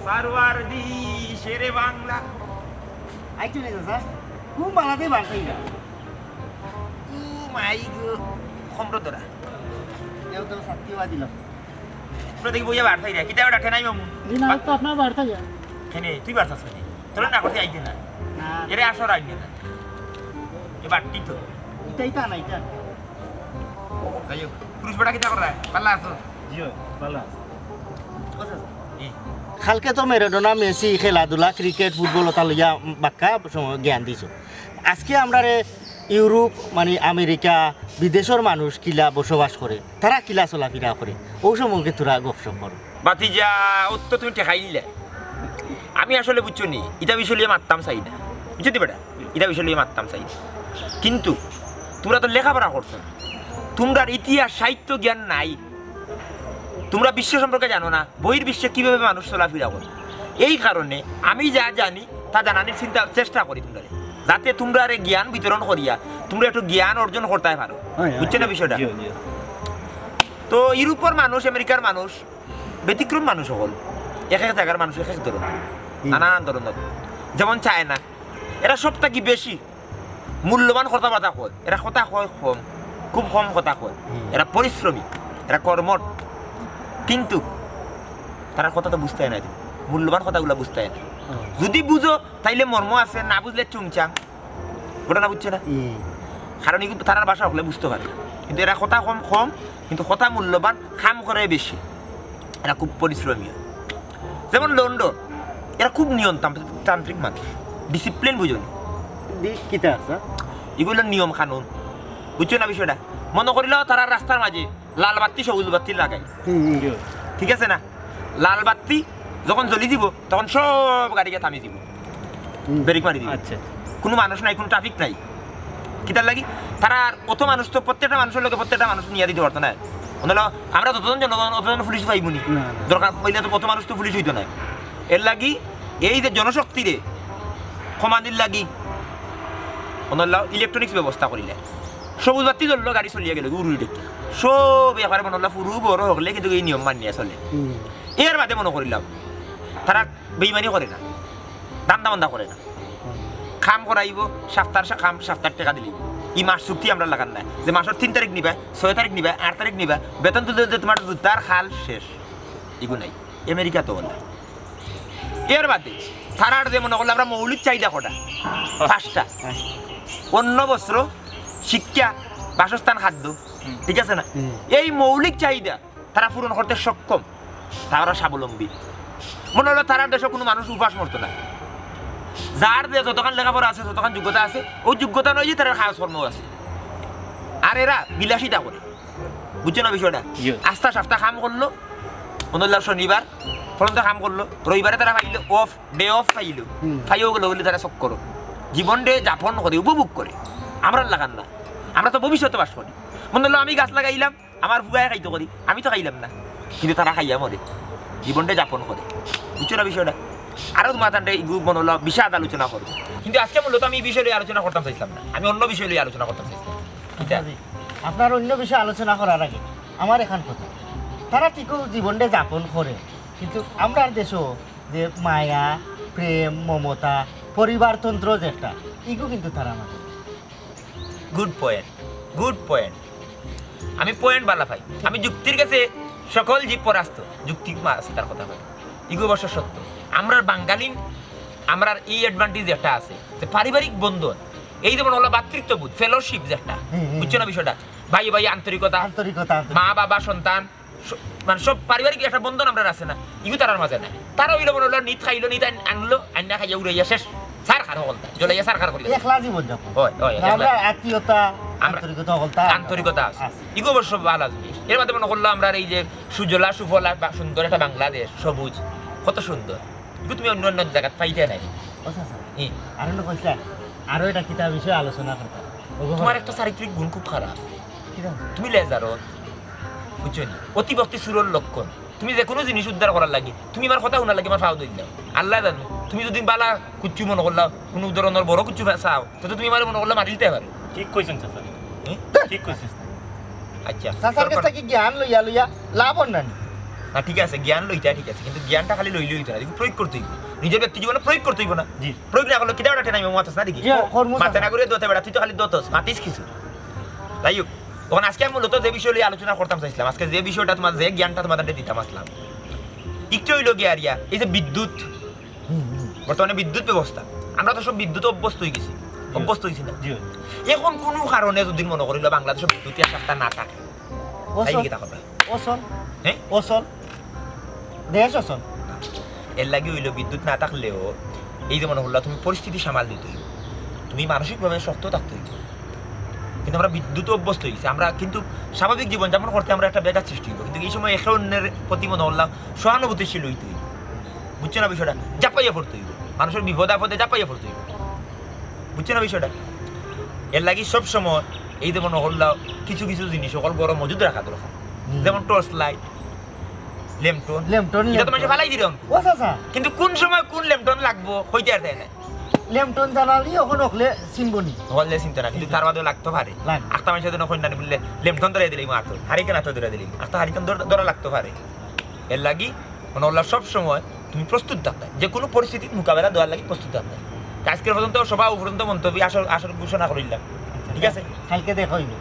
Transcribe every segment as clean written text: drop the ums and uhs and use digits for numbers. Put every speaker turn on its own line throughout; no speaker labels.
সারওয়ারদি শেরে বাংলা
আইছো রে স্যার খুব বালাতে বাড়তাই না
ও মাই গো খমরদরা
এও তো সত্যিবা দিলাম
প্রতীক বইয়া বাড়তাই রে কিটা ওটা ঠেনাই মামু
দিন আর তো আপনার বাড়তা যায়
ঠেনে তুই বাড়তাছ না তোর না কথা আইতে না
না
এরে আসর আইতে না এ বাড়তি তো
এটাই তা না এটা
যাই হোক পুরুষ বেটা কিটা করে পাল্লা আছো
জিও ভালো খালকে তো ম্যারাডোনা মেসি খেলাধুলা ক্রিকেট ফুটবল ওটা লইয়া বাক্কা জ্ঞান দিছো আজকে আমরা ইউরোপ মানে আমেরিকা বিদেশের মানুষ কিলা বসবাস করে তারা কিলা চলাফেরা করে ওই সম্পর্কে তোরা গপসপ করো
বাতিজা অত তুমি ঠেকাই নিলে আমি আসলে বুঝছো নি এটা বিষয় লিয়ে মারতাম চাই না বুঝছো দি বেটা এটা বিষয় লিয়ে মারতাম চাই না কিন্তু তোমরা তো লেখাপড়া করছো না তোমরা ইতিহাস সাহিত্য জ্ঞান নাই তোমরা বিশ্ব সম্পর্কে জানো না বহির বিশ্বে কিভাবে মানুষ চলাফেরা করে এই কারণে আমি যা জানি তা জানানোর চেষ্টা করি তোমরা যাতে তোমরা জ্ঞান বিতরণ করিয়া তোমরা একটু জ্ঞান অর্জন করতে পারো বুঝছো না বিষয়টা তো ইউরোপের মানুষ আমেরিকার মানুষ ব্যতিক্রম মানুষ হল এক এক জায়গার মানুষ এক এক ধরনের নানান ধরনের যেমন চায়না এরা সবটা কি বেশি মূল্যবান কথাবার্তা কয় এরা কথা কয় কম খুব কম কথা কয় এরা পরিশ্রমী এরা কর্মঠ কিন্তু তারা কথা তো বুঝতে হয় না মূল্যবান কথাগুলো বুঝতে হয় না যদি বুঝো তাইলে মর্ম আছে না বুঝলে চুংচাং ওটা না বুঝছে না কারণ কিন্তু তারার ভাষা হলে বুঝতে পারে কিন্তু এরা কথা কম কম কিন্তু কথা মূল্যবান কাম করে বেশি এরা খুব পরিশ্রমী হয় যেমন লন্ডন এরা খুব নিয়মতান্ত্রিক মানুষ ডিসিপ্লিন বুঝো
কিতা আছে
এগুলো নিয়ম কানুন বুঝছো না বিষয়টা মনে করিলেও তারা রাস্তার মাঝে লাল বাতি সবুজ বাতি লাগাই ঠিক আছে না লাল বাতি যখন জ্বলি দিব তখন সব গাড়িকে থামিয়ে দিব ব্রেক মারি দিব
আচ্ছা
কোনো মানুষ নাই কোনো ট্রাফিক নাই কিতার লাগি তারা অত মানুষ তো প্রত্যেকটা মানুষের লোকে প্রত্যেকটা মানুষ নিয়ে দিতে পারতো না অন্য আমরা ততজন জনগণ অতজন পুলিশ পাইবনি দরকার পড়লে তো কত মানুষ তো পুলিশ হইতো না এর লাগি এই যে জনশক্তিরে কমানির লাগি অন্য ইলেকট্রনিক্স ব্যবস্থা করিলে সবুজ বাতি জ্বললো গাড়ি চলিয়ে গেল উড়ি দেখি সব এবারে মনে হল পুরু বড় হলে কিন্তু এই নিয়ম মানিয়ে চলে এর বাদে মনে করিলাম তারা বেইমানি করে না দান্দা বান্দা করে না খাম করাইব সপ্তাহ টাকা দিলি ই মাস চুক্তি আমরা লাগান না যে মাসের 3 তারিখ নিবা 6 তারিখ নিবা 8 তারিখ নিবা বেতন তুলতে তোমার জুতার খাল শেষ এগু নাই আমেরিকা তো বলে এর বাদে তারার যে মনে করলে আমরা মৌলিক চাহিদা কটা 5টা অন্য বস্ত্র শিক্ষা বাসস্থান খাদ্য ঠিক আছে না এই মৌলিক চাহিদা তারা পূরণ করতে সক্ষম তারা স্বাবলম্বী মনে হলো তারা দেশে কোনো মানুষ উপাস মরতো না যার যে যতক্ষণ লেখাপড়া আছে ততক্ষণ যোগ্যতা আছে ওই যোগ্যতা নয় যে তারা খাওয়া কর্ম আছে আর এরা বিলাসিতা করে বুঝছো না বিষয়টা আস্থা সপ্তাহ কাম করলো মনে শনিবার ফলন্ত কাম করলো রবিবারে তারা পাইলো ডে অফ পাইলো পাইও গেলো বলে তারা চক করো জীবন ডে যাপন করে উপভোগ করে আমরা লাগান না আমরা তো ভবিষ্যতে বাস করি মনে হলো আমি গাছ লাগাইলাম আমার বুগায় খাইতে করি আমি তো খাইলাম না কিন্তু তারা খাইয়া মরে জীবনটা যাপন করে বুঝছো না বিষয়টা আরো তোমার মনে হলো বিশাল আলোচনা করবো কিন্তু আজকে মূলত আমি এই বিষয় নিয়ে আলোচনা করতাম চাইছিলাম না আমি অন্য বিষয় নিয়ে আলোচনা করতাম চাইছিলাম
আপনার অন্য বিষয়ে আলোচনা করার আগে আমার এখান কথা তারা ঠিকও জীবনটা যাপন করে কিন্তু আমরা দেশও যে মায়া প্রেম মমতা পরিবারতন্ত্র যেটা এগুলো কিন্তু তারা না
গুড পয়েন্ট আমি পয়েন্ট বালা ভাই আমি যুক্তির কাছে সকল জীব পরাস্ত যুক্তি আছে তার কথা ভাই ইগো অবশ্য সত্য আমরা বাঙালি আমরা এই অ্যাডভান্টেজ একটা আছে যে পারিবারিক বন্ধন এই যেমন হলো ভাতৃত্ববোধ ফেলোশিপ যেটা বুঝছো না বিষয়টা ভাই ভাই আন্তরিকতা মা বাবা সন্তান মানে সব পারিবারিক একটা বন্ধন আমরা আছে না ইগো তারার মাঝে না তারা ওইলো মনে হলো নিত খাইলো নিত আনলো আন্না খাইয়া উড়াইয়া শেষ সার খার হল জ্বলাইয়া সার খার করি
একলা জীবন যাপন আমরা আত্মীয়তা আন্তরিকতা
আছে ইগো অবশ্য ভালো জিনিস এর মধ্যে মনে করলো আমরা এই যে সুজলা সুফলা সুন্দর একটা বাংলাদেশ সবুজ কত সুন্দর ইগো তুমি অন্য অন্য জায়গা পাইতে নাই
আরো এটা কিতাব বিষয়ে আলোচনা করতে
তোমার একটা চারিত্রিক গুণ খুব খারাপ তুমি লেজারো বুঝছো নি অতিভক্তি সুরর লক্ষণ তুমি যে কোনো জিনিস উদ্ধার করার লাগে তুমি আমার কথা শোনার লাগে আমার ফাও দিল আল্লাহ জানো তুমি যদি বালা কুচ্ছু মনে করলা কোনো ধরনের বড় কুচ্ছু চাও তো তুমি আমার মনে করলে মারি দিতে পারো
ঠিক কইছেন চাচা ঠিক কইছেন
আচ্ছা
চাচার কাছ থেকে জ্ঞান লইয়া লাভ না
না ঠিক আছে জ্ঞান লইতা ঠিক আছে কিন্তু জ্ঞানটা খালি লইলে হইতো না প্রয়োগ করতে হইব নিজের ব্যক্তি জীবনে প্রয়োগ করতে হইব না
জি
প্রয়োগ না করলে কিটা ওটা নাই মাতাস না দেখি মাথা না করে দোতে বেড়া তুই তো খালি দোতস মাতিস কিছু তাই হোক তখন আজকে আমি মূলত যে বিষয় নিয়ে আলোচনা করতাম চাইছিলাম আজকে যে বিষয়টা তোমার যে জ্ঞানটা তোমাদের দিতাম আসলাম একটু হইল গিয়ে আরিয়া এই যে বিদ্যুৎ বর্তমানে বিদ্যুৎ ব্যবস্থা আমরা তো সব বিদ্যুৎ অভ্যস্ত হয়ে গেছি অভ্যস্ত হয়েছি না
জি
এখন কোনো কারণে যদি মনে করিল বাংলাদেশের বিদ্যুৎ একটা না থাকে তাই কি তা হবে
অচল
হ্যাঁ
অচল দেশ অচল
এর লাগে হইলো বিদ্যুৎ না থাকলেও এই যে মনে করলো তুমি পরিস্থিতি সামাল দিতে হইব তুমি মানসিকভাবে শক্ত থাকতে হইব কিন্তু আমরা বিদ্যুৎ অভ্যস্ত হয়েছি আমরা কিন্তু স্বাভাবিক জীবনযাপন করতে আমরা একটা ব্যাঘাত সৃষ্টি হইব কিন্তু এই সময় একে অন্যের প্রতি মনে করলাম সহানুভূতিশীল হইতে হইব বুঝছো না বিষয়টা চাপাইয়া পড়তে হইব মানুষের বিপদ আপদে চাপাইয়া পড়তে হইব বুঝছো না বিষয়টা এর লাগি সবসময় এই যে মনে করলাম কিছু কিছু জিনিস সকল বড় মজুদ রাখা দরকার যেমন টর্চ লাইট ল্যাম্পটন
ল্যাম্পটন
এটা তো মানুষ ফালাই দিলে
ও চাচা
কিন্তু কোন সময় কোন ল্যাম্পটন লাগবো হইতে আর দেয় না
ল্যাম্পটন জ্বালালি ওখানে ওখলে চিনবনি
হলে চিন্তা না কিন্তু তার বাদেও লাগতে পারে
লাগবে।
আখতা মানুষের জন্য কন্যা বললে ল্যাম্পটন ধরে দিলি মাত্র হারিকেন হাতে ধরে দিলি আখতা হারিকেন ধরা লাগতে পারে এর লাগি মানে ওলা সব সময় তুমি প্রস্তুত থাকতে যে কোনো পরিস্থিতির মোকাবেলা দেওয়ার লাগি প্রস্তুত থাকতে আজকের পর্যন্ত সভা উপরন্ত মন্তব্য আসর ঘোষণা করিলাম ঠিক আছে
কালকে দেখা হইব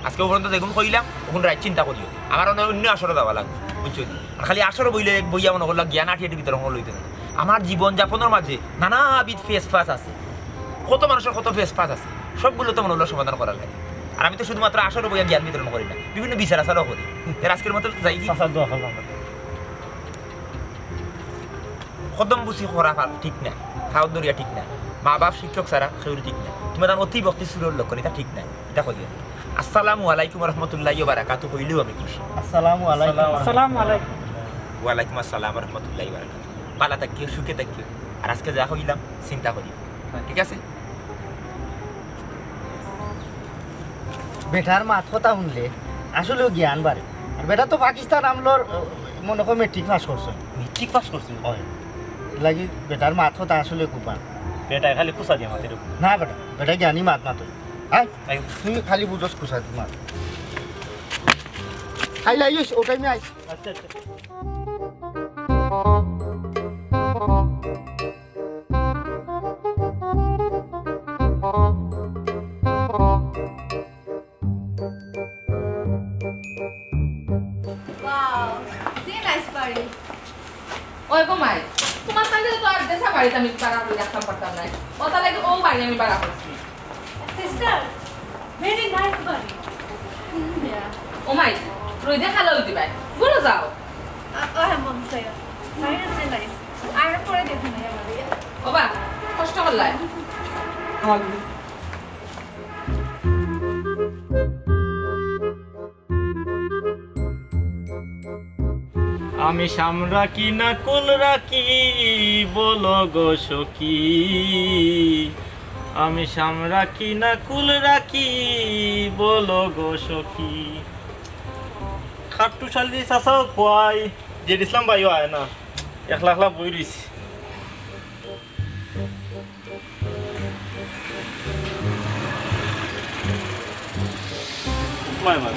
আজকে উপরন্ত যেগুন কইলাম ওগুন রাইট চিন্তা করিও আমার অন্য আসরে দেওয়া লাগবে বুঝছো আর খালি আসরে বইলে বইয়া মনে করলাম জ্ঞান আঠিয়াটির ভিতরে লইতে না আমার জীবনযাপনের মাঝে নানাবিধ ফেস ফাস আছে কত মানুষের কত ফেস ফাস আছে সবগুলো তো মনে হলো সমাধান করার লাগে আর আমি তো শুধুমাত্র আসরে বইয়া জ্ঞান বিতরণ করি না বিভিন্ন বিচার আচারও করি এর আজকের মতো যাই কি
চাচা দোয়া করলাম
কদম বুঝি করা ঠিক না খাওয়া দরিয়া ঠিক না মা বাপ শিক্ষক ছাড়া সেগুলো ঠিক না তোমার অতি ভক্তি সুরের লক্ষণ এটা ঠিক না এটা করিও আসসালামু আলাইকুম রহমতুল্লাহি ওয়া বারাকাতুহু কইলেও আমি খুশি
আসসালামু আলাইকুম
আসসালামু আলাইকুম
ওয়ালাইকুম আসসালাম রহমতুল্লাহি ওয়া বারাকাতুহু ভালো থাকিও সুখে থাকিও আর আজকে যা হইলাম চিন্তা করি ঠিক আছে
বেটার মাত কথা শুনলে আসলেও জ্ঞান বাড়ে আর বেটা তো পাকিস্তান আমলোর মনে হয় মেট্রিক পাস করছে
ঠিক পাস করছি
হয় লাগি বেটার মাত কথা আসলে খুব ভালো
বেটা খালি খুশা দিয়ে মাতির
না বেটা বেটা জ্ঞানী মাত মাত আয় তুমি খালি বুঝোস খুশা তোমার খাইলে আইস ও টাইমে আইস
আচ্ছা আচ্ছা
Wow, see nice party.
ওই গোমাই তোমার সঙ্গে তো আর দেশা বাড়িতে আমি পাড়া করে রাখতাম পারতাম না ওটা লাগে ও বাড়ি আমি পাড়া করছি
Sister, very nice party. Yeah.
ও মাই রই দেখা লই দিবাই গুলো যাও
I have one say. Seriously nice. আর পরে দেখুন আমাদের।
ও বা কষ্ট করলাই
আমি সামরা কি না কুল রাখি বলো গো সখী আমি সামরা কি না কুল রাখি বলো গো সখী খাট্টু শালি চাচাও কয় যে ইসলাম ভাইও আয় না একলা একলা বই রইছি মায় মায়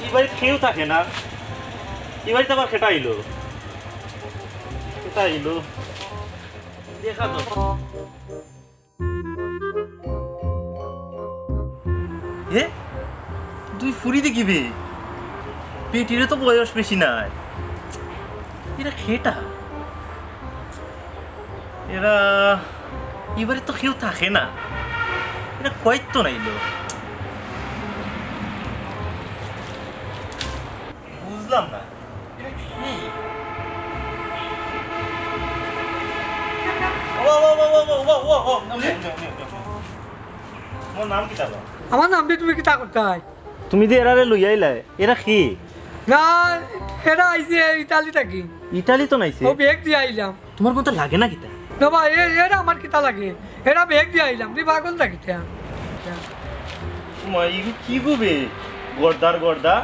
এই বাড়িতে কেউ থাকে না এই বাড়িতে আবার খেটা আইলো দেখা তো এ তুই ফুরি দেখিবে পেটিরে তো বয়স বেশি নাই এরা খেটা এরা এবারে তো কেউ থাকে না এরা কয়েক তো নাইলো বুঝলাম না এরা কি মোর নাম কি তাবা
আমার নাম দিয়ে তুমি কি তা করতে হয়
তুমি যে এরারে লইয়াইলা এরা কি
না এরা আইছে ইতালি থাকি
ইটালি তো নাইছে
ও বেগ দিয়ে আইলাম
তোমার মতো লাগে না কিতা
না ভাই এরা আমার কিতা লাগে এরা বেগ দিয়ে আইলাম তুই পাগল থাকি
মাই কি গোবে গর্দার গর্দা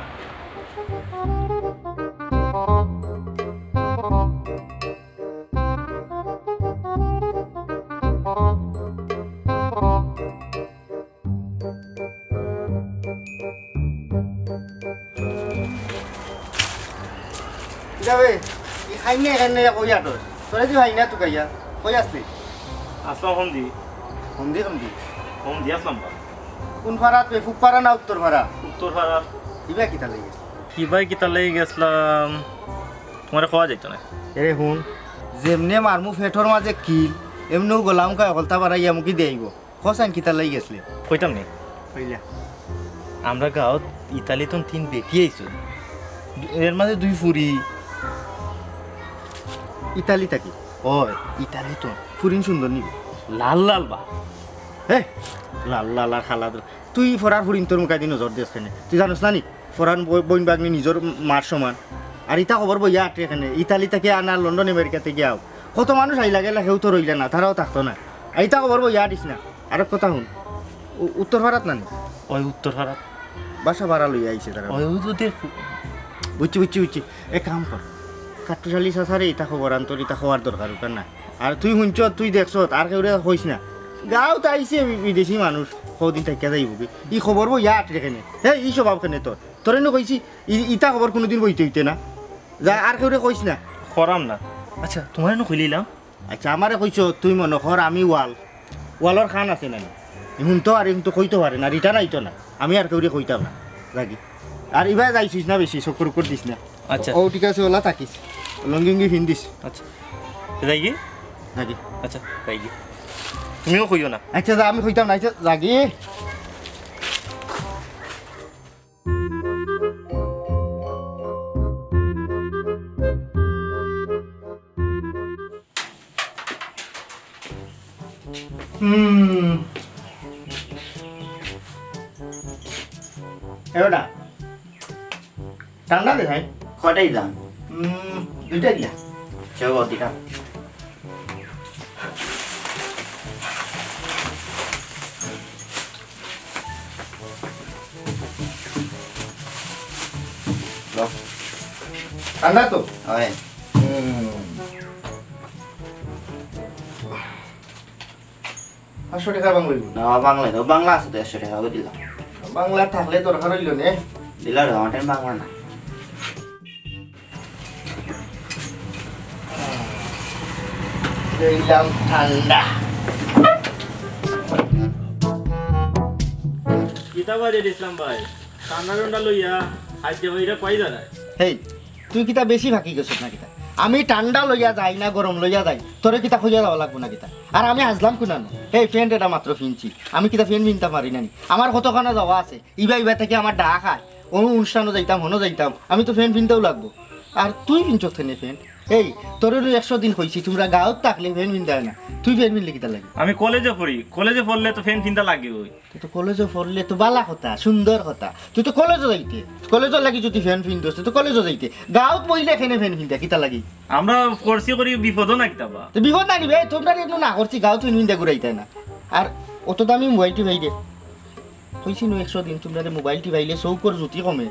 যাবে ই খাইনে এখানে কই আটর তোরা যে ভাই না তো কাইয়া কই আসলি
আসলাম হমদি
হমদি হমদি
হমদি আসলাম বা
কোন ফারাত বে ফুপারা না উত্তর ফারা
উত্তর পাড়া
ইবা কিতা লাগি
কি ভাই কি তার লেগে গেছিলাম তোমার খাওয়া যাইতো না
এরে হুন যেমনে মারমু ফেটর মাঝে কিল এমনিও গোলাম কায় হলতা বাড়াইয়া মুখি দেইব খসান কিতা লাগি গেছলি
কইতাম নি
কইলা
আমরা গাঁৱত ইটালিতন 3 বেটি আইছো এর মাঝে 2 ফুরি
ইতালি থাকি
ওই ইটালি তো
ফুরিন সুন্দর নিবি
লাল লাল বা
হে লাল লাল আর খালা তুই ফরার ফুরিন তোর মুখাই দিন নজর দিস কেন তুই জানোস না নি ফরান বইন বাগনি নিজের মার সমান আর ইতা খবর বইয়া আটে এখানে ইতালি থেকে আনা লন্ডন আমেরিকাতে গিয়াও কত মানুষ আইলা গেলা সেও তো রইলা না তারাও থাকতো না আর ইতা খবর বইয়া আটিস না আর কথা শুন উত্তর ভারত না নি
ওই উত্তর ভারত
বাসা ভাড়া লইয়া আইছে তারা
ওই ওদের
বুঝছি বুঝছি বুঝছি এক কাম কর কাট্টুশালি চাচারে ইতা খবর আন্তর ইতা খবর দরকার উপার না আর তুই শুনছ তুই দেখছ আর কেউ হইস না গাঁৱত আইছে বিদেশি মানুষ কদিন থাকিয়া যাইব ই খবর বই ইয়াত রেখেনে হে ই স্বভাব কেনে তোর নো কইছি ইতা খবর কোনোদিন বইতে হইতে না যা আর কেউ কইস না
খরাম না আচ্ছা তোমার নো খুলিলাম
আচ্ছা আমারে কইছ তুই মনে কর আমি ওয়ালর খান আছে না এখন তো আর এখন তো কইতে পারে না রিটার্ন আইতো না আমি আর কেউ কইতাম না লাগি আর এবার যাইছিস না বেশি চকুর উপর দিস না
আচ্ছা
ও ঠিক আছে ওলা থাকিস লঙ্গি ফিন্দিস
আচ্ছা যাই কি
নাকি
আচ্ছা যাই কি তুমিও কইও না
আচ্ছা যা আমি কইতাম না আচ্ছা লাগি এবারে ঠান্ডা দে ভাই
কটাই দাম
দুইটা দিয়া
চলো দিকা
ঠান্ডা তো
ওই
500 টাকা বাংলা
না বাংলা তো বাংলা আছে তো 100 টাকা করে দিলাম
বাংলা থাকলে দরকার হইল নে
দিলার আমাদের বাংলা না
দিলাম ঠান্ডা
কিতা বাজে ইসলাম ভাই ঠান্ডা ঠান্ডা লইয়া আজ যে ভাইরা কই দাঁড়ায়
হেই তুই কিতা বেশি ফাঁকি গেছিস না কিতা আমি ঠান্ডা লইয়া যাই না গরম লইয়া যাই তোরে কিতা খুঁজে যাওয়া লাগবো না কিতা আর আমি আসলাম কুনানো এই ফ্রেন্ড এটা মাত্র ফিনছি আমি কিতা ফ্রেন্ড মিনতে পারি না আমার কতখানা যাওয়া আছে ইবা থেকে আমার ডা খায় অনুষ্ঠানও যাইতাম হনো যাইতাম আমি তো ফ্রেন্ড ফিনতেও লাগবো আর তুই ফিনছ থেনে ফ্রেন্ড এই তোর 100 দিন কইছি তোমরা গাঁৱত থাকলে ফ্রেন্ড ফিনতে হয় না তুই ফ্রেন্ড মিনলে কিতা লাগে
আমি কলেজে পড়ি কলেজে পড়লে তো ফ্যান কিনতে লাগে ওই
তুই তো কলেজে পড়লে তো বালা কথা সুন্দর কথা তুই তো কলেজও যাইতে কলেজও লাগি যদি ফ্যান ফিনতে তো কলেজও যাইতে গাঁৱত বইলে এখানে ফ্যান ফিনতে কিতা লাগি
আমরা করছি করি বিপদও না কিতাবা
তো বিপদ না নিবে তোমরা একটু না করছি গাঁও তুই নিন্দা ঘুরাইতে না আর অত দামি মোবাইলটি ভাইরে কইছি নো 100 দিন তোমরা মোবাইলটি ভাইলে চৌকর জুতি কমে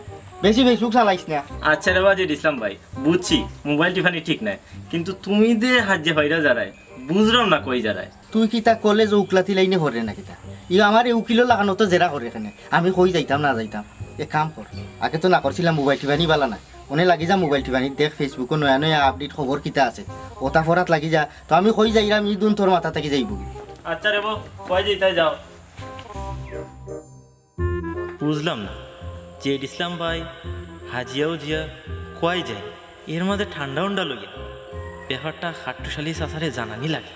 বেশি ফেসবুক চালাইছ না
আচ্ছা রে বাজে ইসলাম ভাই বুঝছি মোবাইল টিফানি ঠিক নাই কিন্তু তুমি দে হাত যে হইরা যারায় বুঝলাম না কই যারায়
তুই কি তা কলেজ উকলাতি লাইনে হরে না কিতা ই আমার এই উকিলও লাগানো তো জেরা করে এখানে আমি কই যাইতাম না যাইতাম এ কাম কর আগে তো না করছিলাম মোবাইল টিফানি বালা না ওনে লাগি যা মোবাইল টিফানি দেখ ফেসবুকও নয়া নয়া আপডেট খবর কিতা আছে ওটা ফরাত লাগি যা তো আমি কই যাইরাম ই দুন তোর মাথা থেকে যাইব
আচ্ছা রে বো কই যাইতাই যাও বুঝলাম না যে ইসলাম ভাই হাজিয়াও জিয়া কয় যায় এর মধ্যে ঠান্ডা উন্ডা লইয়া ব্যাপারটা খাট্টুশালী চাচারে জানানি লাগে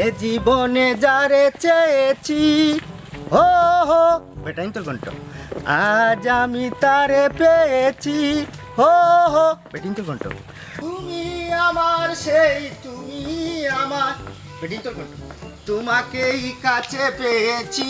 এ জীবনে যারে চেয়েছি হো হো বেটাইন তো ঘন্ট আজ আমি তারে পেয়েছি হো হো বেটিন তো ঘন্ট তুমি আমার সেই তুমি আমার বেটিন তো ঘন্ট তোমাকেই কাছে পেয়েছি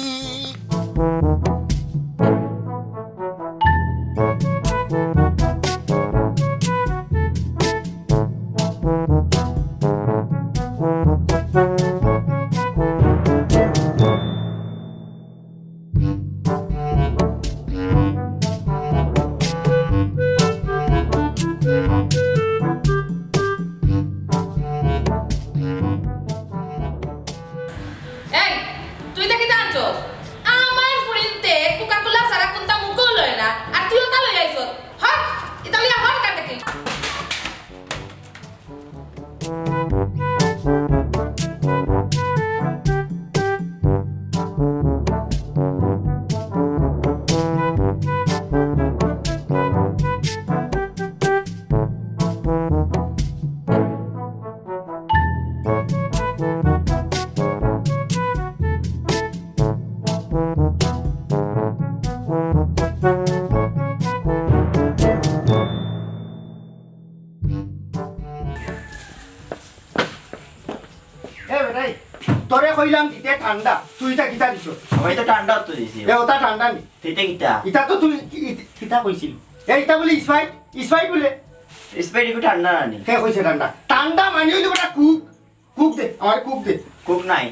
ঠান্ডা তুই এটা কিতা দিছ
আমি তো ঠান্ডা তো দিছি
এ ওটা ঠান্ডা নি
সেইটা কিটা
ইটা তো তুই কিতা কইছিল এই ইটা বলে স্পাইট বলে
স্প্রাইট একটু ঠান্ডা না নি
কে কইছে ঠান্ডা ঠান্ডা মানে হইলো বেটা কুক দে আমার কুক দে
কুক নাই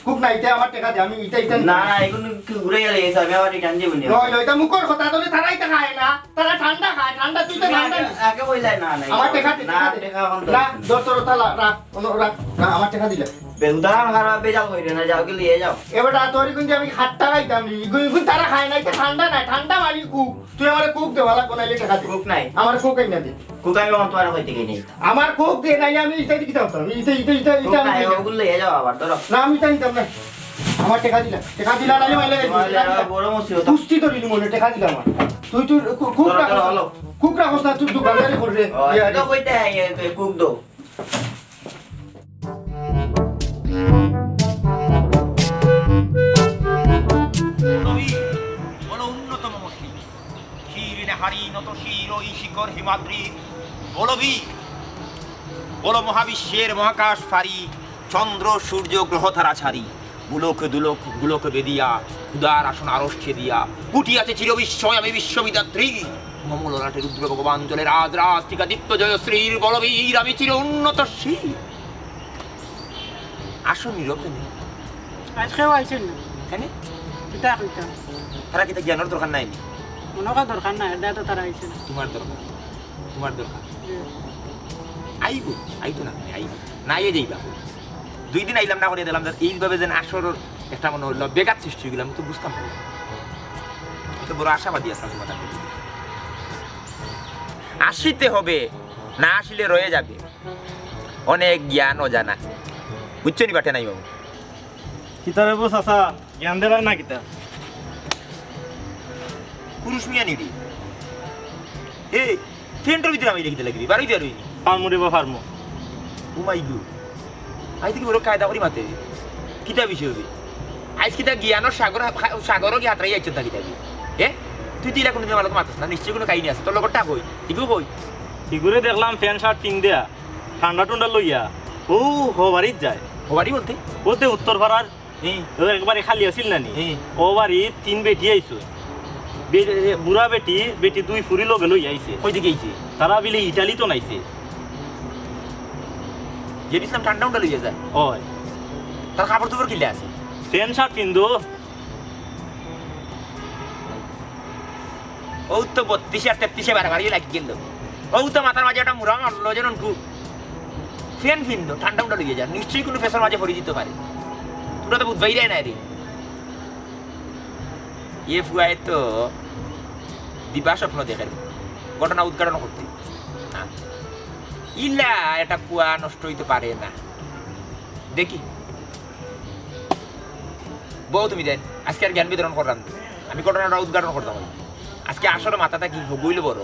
কুক নাই এটা আমার টাকা দে আমি এটা
না না এখন ঘুরে গেলে এসে আমি আবার রিটার্ন দিব নি
নয় নয় এটা মুখর কথা তো তারাই তো খায় না তারা ঠান্ডা খায় ঠান্ডা তুই তো ঠান্ডা নি
আগে কইলাই না না
আমার টাকা দে
না টাকা এখন
না দর তোর তালা রাখ রাখ না আমার টাকা দিলে
বেউদারাম খারাপ বেজাল কইরে না যাও কি লিয়ে যাও
এবারে তোর কিন্তু আমি 7 টাকাই দাম নি গুন তারা খায় না এটা ঠান্ডা না ঠান্ডা মানে কুক তুই আমারে কুক দে वाला কোনাইলে টাকা দে
কুক নাই
আমার কুক না দে
কুক আমি অন তোরা কইতে গই নেই
আমার কুক দে নাই আমি এটা কি দাও আমি এটা
কুক নাই ওগুলো লিয়ে যাও আবার ধরো
না আমি তাই দাম না আমার টাকা দিলা নালে মাইলে
বড় মুসিবত
কুস্তি তো নিলি মনে টাকা দিলা আমার তুই কুক রাখ কুক রাখছ না তুই দোকানদারি করে
এটা কইতে কুক দো
বলো উন্নতম মূর্তি শিরিনে হারি নত শির ওই শিখর হিমাদ্রি বলবি বলো মহাবিশ্বের মহাকাশ ফারি চন্দ্র সূর্য গ্রহ তারা ছাড়ি গুলোক দুলোক গুলোক বেদিয়া উদার আসন আরস্যে দিয়া উঠিয়াছে চিরবিস্ময় আমি বিশ্ববিদাত্রী মমলরাটে রুদ্র ভগবান জলে রাজ রাজ টিকা দীপ্ত জয় শ্রীর বলবীর আমি চির উন্নত শ্রী আসন নিরক্ষণে
আজকেও আইছেন না
কেন
কিতা কইতা
তারা কিতা জ্ঞানের দরকার নাই
মনে করা দরকার নাই এটা তো তারা আইছে না
তোমার দরকার আইব আইতো না আইব নাই যাইবা 2 দিন আইলাম না করে দিলাম এইভাবে যেন আসর একটা মনে হলো বেকার সৃষ্টি হয়ে গেলাম তো বুঝতাম না তো বড় আশাবাদী আসলাম তোমার আসিতে হবে না আসলে রয়ে যাবে অনেক জ্ঞান অজানা বুঝছো নি বাটে নাই বাবু
কিতারে বস আসা জ্ঞান দেবার না কিতা
পুরুষ মিয়া নিডি এ সেন্টার ভিতরে আমি লিখিতে লাগবি বারোই দিয়ে রইনি
ফার্মু রে বা ফার্মু
ও মাই গু আজ থেকে বড় কায়দা করি মাতে কিতা বিষয় হবে আজ কিতা জ্ঞানের সাগরও কি হাতরাই আইছ থাকি থাকি এ তুই তিলা কোনদিন আমার মাতাস না নিশ্চয়ই কোনো কাহিনী আছে তোর লগত টাক হই ইগু কই
ইগুরে দেখলাম ফ্যান শার্ট পিং দেয়া ঠান্ডা টুন্ডা লইয়া ও হবারিত যায়
হবারি বলতে
বলতে উত্তর পাড়ার একবারে খালি আছিল নানি ও বাড়ি 3 বেটি আইছো বুড়া বেটি 2 ফুরি লগে লই আইছে
কই দিকে আইছে
তারা বিলে ইটালি তো নাইছে
যে ইসলাম ঠান্ডা উন্ডা লইয়া যায়
ওই
তার কাপড় চোপড় কিলে আছে
ফ্যান শার্ট পিন্দো
ও তো 32 আর 33 বাড়াবাড়ি লাগি গেল ও তো মাথার মাঝে একটা মুরা মারলো যেন ফ্যান ফিন্দো ঠান্ডা উন্ডা লইয়া যায় নিশ্চয়ই কোনো ফেসর মাঝে পড়ে যেতে পারে তোরা তো বুঝবাই যায় না রে ये ফুয়ায় তো দিবা স্বপ্ন দেখে ঘটনা উদ্ঘাটন করতে ইলা এটা কুয়া নষ্ট হইতে পারে না দেখি বউ তুমি দেন আজকে আর জ্ঞান বিতরণ করলাম আমি ঘটনাটা উদ্ঘাটন করতাম আজকে আসলে মাথাটা কি বইলে বড়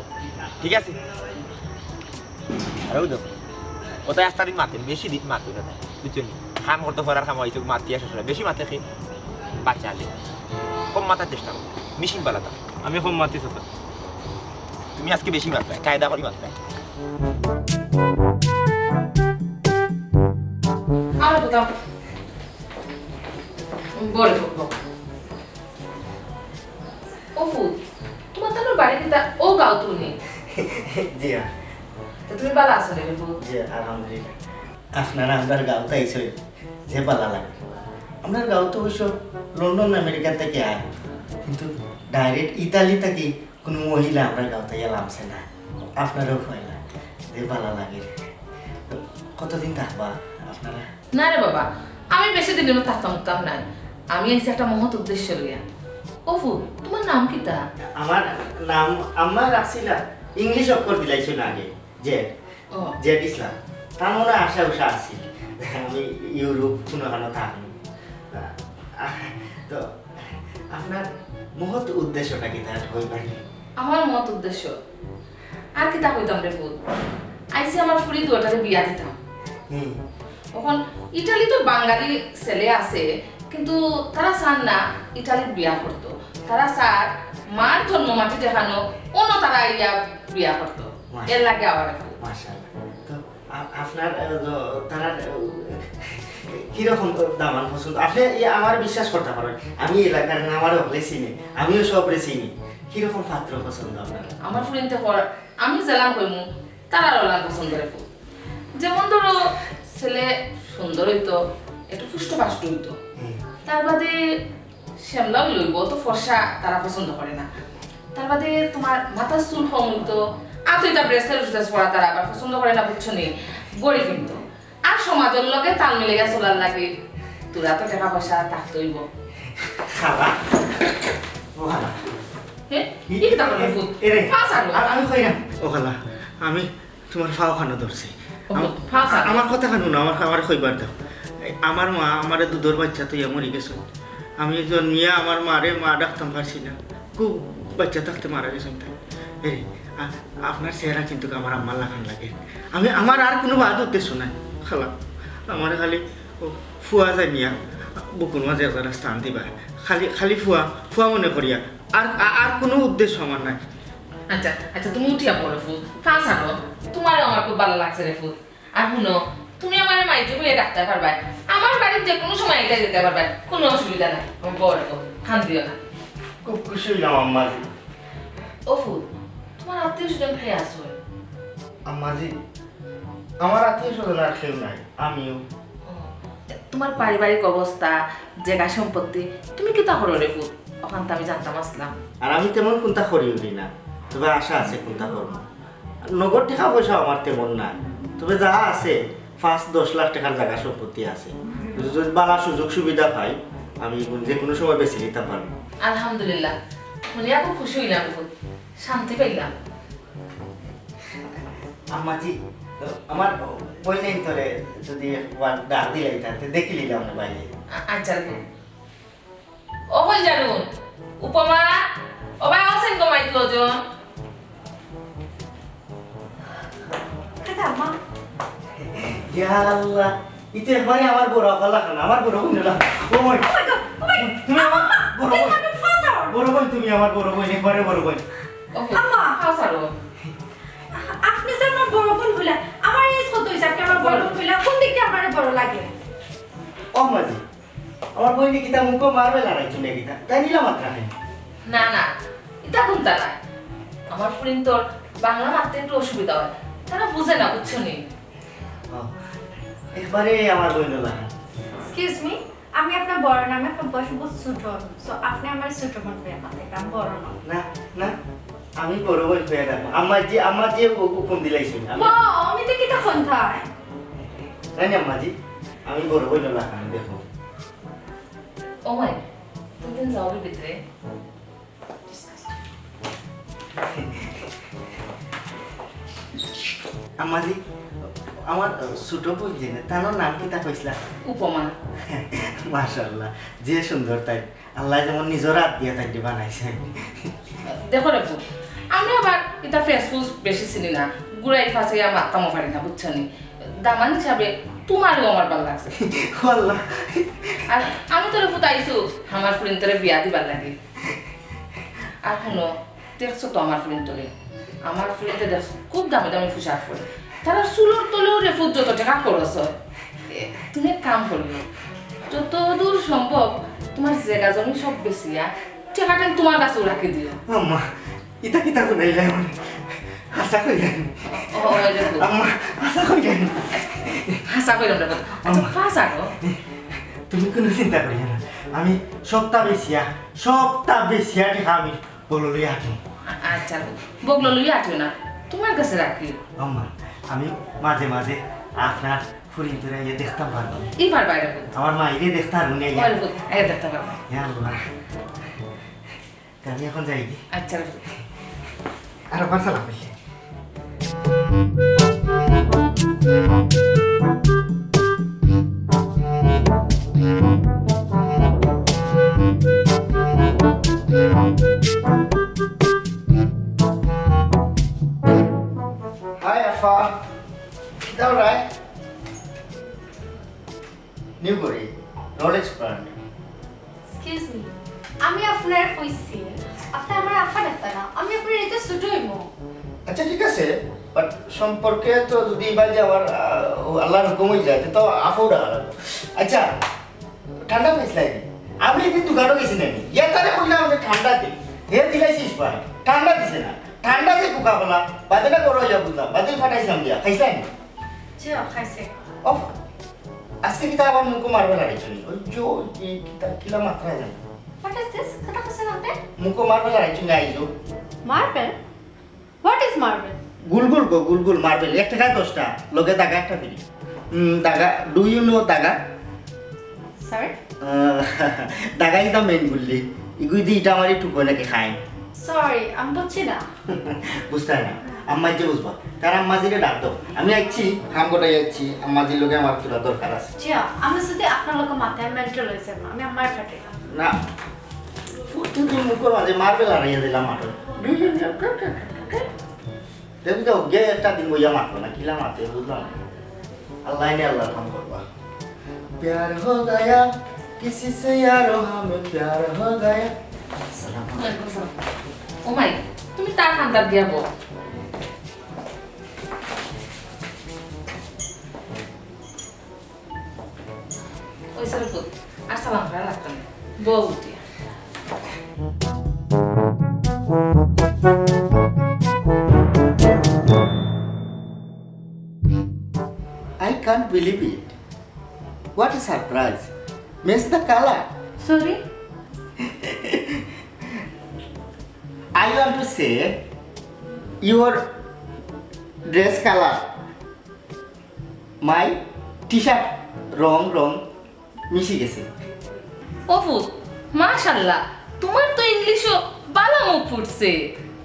ঠিক আছে আরেও দেখো ওটাই আস্তা দিন মাতেন বেশি দিন মাতে না বুঝছেন খাম করতে পারার খাম হয়েছে মাতি আসে বেশি মাতে খেয়ে বাচ্চা আলে কম মাথার চেষ্টা করো মিশিং বালাতা
আমি কম মাতি সাথে
তুমি আজকে বেশি মাত্রায় কায়দা করি মাত্রায়
আমার কথা বলে ও ফুল তোমার তো বাড়ি দিতা ও গাও তুমি
জি হ্যাঁ
তো তুমি ভালো আছো রে ফুল
জি আলহামদুলিল্লাহ আপনারা আমাদের গাঁওতে আইসে যে ভালো লাগে আপনার গাঁও তো অবশ্য লন্ডন আমেরিকা থেকে আয় কিন্তু ডাইরেক্ট ইতালি থেকে কোনো মহিলা আপনার গাঁওতে এলামছে না আপনারও হয় না যে ভালো লাগে কতদিন থাকবা আপনারা
না রে বাবা আমি বেশি দিনের মতো থাকতাম না আমি আইছি একটা মহৎ উদ্দেশ্য লইয়া ও ফুল তোমার নাম কি তা
আমার নাম আম্মা রাখছিলা ইংলিশ অক্ষর দিলাইছিল আগে জেড
ও
জেড ইসলাম তার মনে আশা উষা আছি আমি ইউরোপ কোনোখানে থাকি তো আপনার মহৎ উদ্দেশ্যটা কি তার হইবার
আমার মত উদ্দেশ্য আর কি তা কইতাম রে ফুল আইছি আমার ফুরি দুটারে বিয়া দিতাম এখন ইটালি তো বাঙালি ছেলে আছে কিন্তু তারা চান না ইটালির বিয়া করতো তারা চার মার জন্ম মাটি দেখানো অন্য তারা ইয়া বিয়া করতো এর লাগে আবার
মাশাআল্লাহ তো আপনার তারা কিরকম দামান পছন্দ আপনি আমার বিশ্বাস করতে পারেন আমি এলাকার না আমার হলে চিনি আমিও সবরে চিনি কিরকম পাত্র পছন্দ আপনার
আমার ফুরিনতে আমি জেলাম কইমু তারা রলান পছন্দ করে ফুল যেমন ধরো ছেলে সুন্দর হইতো একটু পুষ্টপাষ্ট হইতো তার বাদে শ্যামলাও লইব তো ফর্সা তারা পছন্দ করে না তার বাদে তোমার মাথার চুল কম হইতো আতুইটা ব্রেসলেট পরা তারা আবার পছন্দ করে না বুঝছো নি গরিব কিন্তু আর সমাজের লগে তাল মিলে গিয়ে চলার লাগে তোরা তো টাকা পয়সা থাকতে হইব
খালা ও খালা আমি কই না ও খালা আমি তোমার ফাও খানো ধরছি আমার কথা খানো না আমার কইবার দাও আমার মা আমারে দুধের বাচ্চা তো মরে গেছে আমি জন্মিয়া আমার মা ডাকতাম পারছি না খুব বাচ্চা থাকতে মারা গেছে আপনার চেহারা কিন্তু আমার আম্মার লাগান লাগে আমার আর কোনো বাদ উদ্দেশ্য নাই খালা আমার খালি ফুয়া যায় নিয়া বুকুর মাঝে একটা স্থান দিবা খালি ফুয়া মনে করিয়া আর কোনো উদ্দেশ্য আমার নাই
আচ্ছা আচ্ছা তুমি উঠিয়া পড়ো ফুল ফাঁস আনো তোমার আমার খুব ভালো লাগছে রে ফুল আর শুনো তুমি আমার মাইতে বইয়ে ডাকতে পারবে আমার বাড়ির যে কোনো সময় এটা যেতে পারবে কোনো অসুবিধা নাই আমার বড় খান দিও না
খুব খুশি হইলাম আম্মাজি
ও ফুল তোমার আত্মীয় স্বজন খেয়ে আসো
আম্মাজি আমার আত্মীয় স্বজন আর কেউ নাই আমিও
তোমার পারিবারিক অবস্থা জায়গা সম্পত্তি তুমি কি তা করো রে ফুল ওখান তো আমি জানতাম আসলাম
আর আমি তেমন কোনটা করি উঠি না তবে আশা আছে কোনটা করবো নগদ টাকা পয়সা আমার তেমন না তবে যা আছে 5-10 লাখ টাকার জায়গা সম্পত্তি আছে যদি বালা সুযোগ সুবিধা পাই আমি যে কোনো সময় বেশি নিতে পারবো
আলহামদুলিল্লাহ মনে খুব খুশি হইলাম খুব শান্তি পাইলাম
আম্মাজি আমার বই নেই তোরে যদি ডাক দিলাই তাতে দেখি নিলাম না বাইরে
আচ্ছা ও বল জানুন উপমা ও ভাই আছেন তো মাই দুজন
আম্মা
ইয়া আল্লাহ ইতে মানে আমার বড় গলা খানা আমার বড় বোন না ও মাই তুমি আমার বড় বোন তুমি আমার বড় বোন একবারে বড় বোন
আম্মা
হাসারো
আপনি যে আমার বড় বোন হইলা আমার এই ছোট হইছে আপনি আমার বড় বোন হইলা কোন দিক দিয়ে আমারে বড় লাগে
ও মাজি আমার বইনি কিতা মুখ মারবে লড়াই চলে গিতা তাই নিলাম মাত্রা নাই
না না এটা কোনটা না আমার ফ্রেন্ড তোর বাংলা মারতে একটু অসুবিধা হয় তারা বুঝে না বুঝছো নি
একবারে আমার বইন লাগা
এক্সকিউজ মি আমি আপনার বড় নামে খুব বসব ছোট সো আপনি আমার ছোট মন করে আমাকে কাম বড় না
না আমি বড় বোন হয়ে যাব আমার যে হুকুম দিলাইছেন
আমি তো কিটা কোন থাই
জানি আম্মাজি আমি বড় বোন লাগা দেখো
ও মাই তুমি যাও ভিতরে
আম্মাজি আমার ছোট বোন যে তার নাম কি তা কইছলা
উপমা
মাশাআল্লাহ যে সুন্দর তাই আল্লাহ যেমন নিজের হাত দিয়ে তাই বানাইছে
দেখো রে ফুল আমি আবার এটা ফেসবুক বেশি চিনি না গুড়াই ফাঁসে মারতামও পারি না বুঝছো নি দামান হিসাবে তোমারও আমার ভালো লাগছে
আল্লাহ
আর আমি তোরে ফুটাইছো আমার ফ্রেন্ড তোরে বিয়া দিবার লাগে আর শুনো দেখছো তো আমার ফ্রেন্ড তোরে আমার ফ্রেন্ডে দেখছো খুব দামি দামি পোশাক পরে তারা চুলোর তলেও রে ফুট যত টাকা খরচ হয় তুমি এক কাম করবে যত দূর সম্ভব তোমার জায়গা জমি সব বেশিয়া টাকাটা তোমার কাছেও রাখি দিও
আম্মা ইতা কিতা কইলা মানে হাসা কইলা আম্মা হাসা কইলা
হাসা কইলাম রে আচ্ছা ফাঁসা গো
তুমি কোনো চিন্তা করিও না আমি সপ্তাহ বেশিয়া টাকা আমি বলো লই আছি
আচ্ছা বগলো লই আটিও না তোমার কাছে রাখি
আম্মা আমি মাঝে মাঝে আপনার ফুরিন ধরে দেখতাম পারবো
এইবার বাইরে
আমার মা ইরে দেখতে পারবো না
দেখতে পারবো
আমি এখন যাই কি
আচ্ছা
আর বাসা লাগবে Hi, Afa. Is that right? Newbury, knowledge brand.
Excuse me আমি আপনার কইছি আপনি আমার আফা ডাক্তার না আমি আপনার এটা ছোট হইমো
আচ্ছা ঠিক আছে বাট সম্পর্কে তো যদি বাজে আবার আল্লাহর হুকুম হয়ে যায় তো আফৌরা আচ্ছা ঠান্ডা পাইছ লাগে আমি একদিন দোকানও গেছি নাকি ইয়া তারে বললাম যে ঠান্ডা দিই হে দিলাইছিস পায় ঠান্ডা দিছে না ঠান্ডা যে কোকা বলা বাজেটা বড় হয়ে বুঝলাম বাজে ফাটাইছিলাম দিয়া খাইছিলাম
জি খাইছে
অফ আজকে কিতা আবার মুখ মারবে লাগাইছি ওই জো কিতা কিলা মাত্রা জানি
What is this? Kada kasan aapne?
মুখ মারবে লাগাইছি গাইছো
Marble? What is marble?
গুলগুল মার্বেল 1 টাকা 10টা লগে দাগা একটা ফ্রি দাগা ডু ইউ নো দাগা
Sir?
দাগা ইজ দা মেইন গুল্লি ইগুই দি এটা আমারই টুকো নাকি খাই
Sorry, আমি বুঝছি না।
বুঝতে না আম্মা যে বুঝবা তার আম্মা জিরে ডাক দাও আমি আইছি কাম করে যাচ্ছি আম্মা জি লগে আমার তোরা দরকার আছে
জি আমি যদি আপনার লোক মাথায় মেন্টাল হয়েছে আমি আমার ফাটে
না ফুটুকি মুখর মাঝে মার্বেল আড়াইয়া দিলাম মাঠে দেখি তো গে একটা দিন বইয়া মারবো না কিলা মারতে বুঝলাম अल्लाह ने अल्लाह काम करवा प्यार हो गया किसी से यारो हमें प्यार हो गया सलाम
ও মাই তুমি তার ঠান্ডার গিয়া বল ওই সর পুত আর সালাম করা লাগতো না বউ উঠিয়া
I can't believe it. What a surprise. Miss the color.
Sorry?
I want to say your dress color. My t-shirt wrong মিশে গেছে
ও পুত মাশাআল্লাহ তোমার তো ইংলিশও ভালো মুখ ফুটছে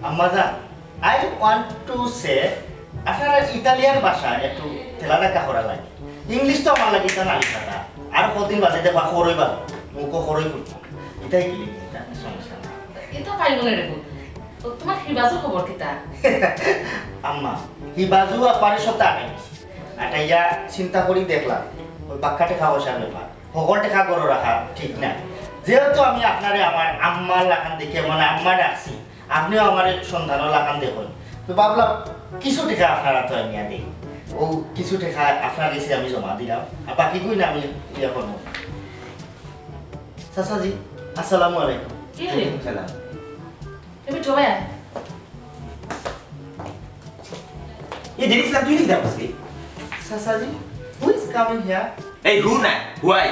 আম্মা জান I want to say আপনারা ইতালিয়ান ভাষা একটু তেলা দেখা করা লাগে ইংলিশ তো আমার লাগে তা নালি কথা আর কতদিন বাদে দেখবা খরই বা মুখ খরই ফুটবো এটাই কি সমস্যা
এটা পাইব না রে পুত ও তোমার হিবাজুর খবর কিতা
আম্মা হিবাজু আপারে সপ্তাহ আগে আটাইয়া চিন্তা করি দেখলাম ওই বাক্কাটে খাওয়া বসার ব্যাপার সকল টেকা গরো রাখা ঠিক না যেহেতু আমি আপনারে আমার আম্মার লাগান দেখে মানে আম্মা ডাকছি আপনিও আমার সন্ধানও লাগান দেখুন তো ভাবলাম কিছু টাকা আপনারা তো আমি দিই ও কিছু টাকা আপনার এসে আমি জমা দিলাম আর বাকি কই না আমি ইয়া করবো চাচাজি আসসালামু আলাইকুম
সালাম
তুমি চলে আয়
এই জিনিসটা তুই লিখতে পারছিস
চাচাজি হু ইজ কামিং হিয়ার
এই হু না হুয়াই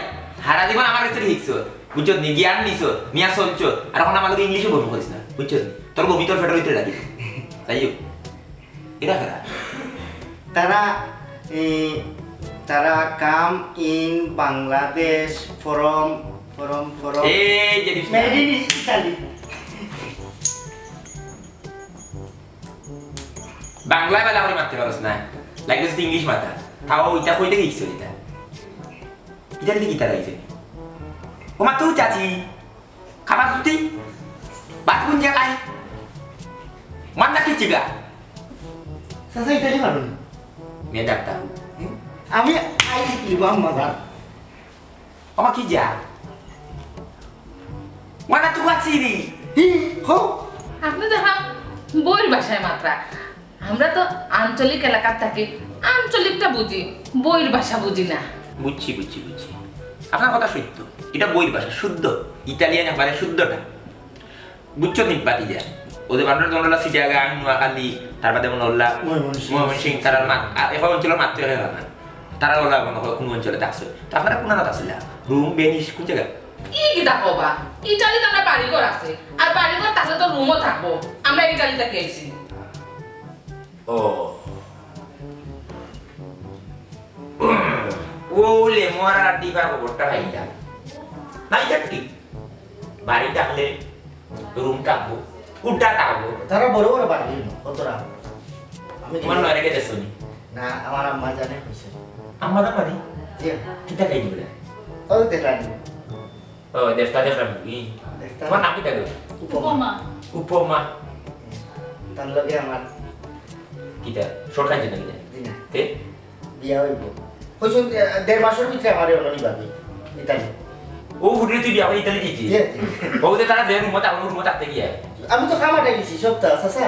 হারা জীবন আমার কাছে লিখছো বুঝছো নি জ্ঞান নিছো নিয়া চলছো আর এখন আমাকে ইংলিশে বলবো করিস না বুঝছো তোর বমি তোর ফেটার ভিতরে লাগি তাই এরা কারা
তারা কাম ইন বাংলাদেশ ফরম
এই যে
মেড ইন ইতালি
বাংলায় বেলা করে মারতে পারছ না লাগবে যদি ইংলিশ মাথা তাও ওইটা কইতে গেছিস এটা এটা দিকে গিটার আইছে ও মা তুই চাচি খাবার তুই বাত কোন জায়গায় মান না কি চিগা
চাচা ইতালি পারুন
মেয়ে ডাক্তার
আমি আইছি কি আম্মা জান
ও মা কি যা ওয়ানা তুই আছিস
হো
আপনি দেখাম বইয়ের ভাষায় মাত্রা আমরা তো আঞ্চলিক এলাকার থাকি আঞ্চলিকটা বুঝি বইয়ের ভাষা বুঝি না
বুঝছি আপনার কথা সত্য এটা বইয়ের ভাষা শুদ্ধ ইতালিয়ান একবারে শুদ্ধটা বুঝছো নি বাকি যা ওদের বান্ডার জনলা সিটাগাং নোয়াখালী তারপরে মনে হল্লা ময়মনসিং তারা এখন অঞ্চলের মাত্র হয়ে গেল না তারা ওলা মনে হয় কোন অঞ্চলে থাকছে তো আপনারা কোন না থাকছিল রুম বেনিস কোন জায়গায়
কি কবা ইটালিতে আমরা বাড়িঘর আছে আর বাড়িঘর থাকলে তো রুমও থাকবো আমরা ইটালিতে গেছি
ও ওলে মরা দিবা খবরটা ভাইটা নাই থাকতি বাড়ি থাকলে রুম থাকবো উড্ডা থাকবো
তারা বড় বড় বাড়ি কতরা আমি
তোমার নয় রেখে দেছো নি
না আমার আম্মা জানে কইছে
আমার বাড়ি
জি
কিটা খাই দিবে
ও দেখলাম
ও দেখতা দেখলাম কি তোমার নাম কিটা গো উপমা
তার লগে আমার
কিটা শর্ট খাইছে নাকি
দিনা
তে
বিয়া হইব কইছুন 1.5 মাসের ভিতরে আমারে হলো নি বাকি ইতালি
ও হুডরে তুই বিয়া করে ইতালি দিছি বউতে তারা দেন রুমতে আমার রুমতে থাকতে গিয়া
আমি তো খামাটাই দিছি সপ্তাহ চাচা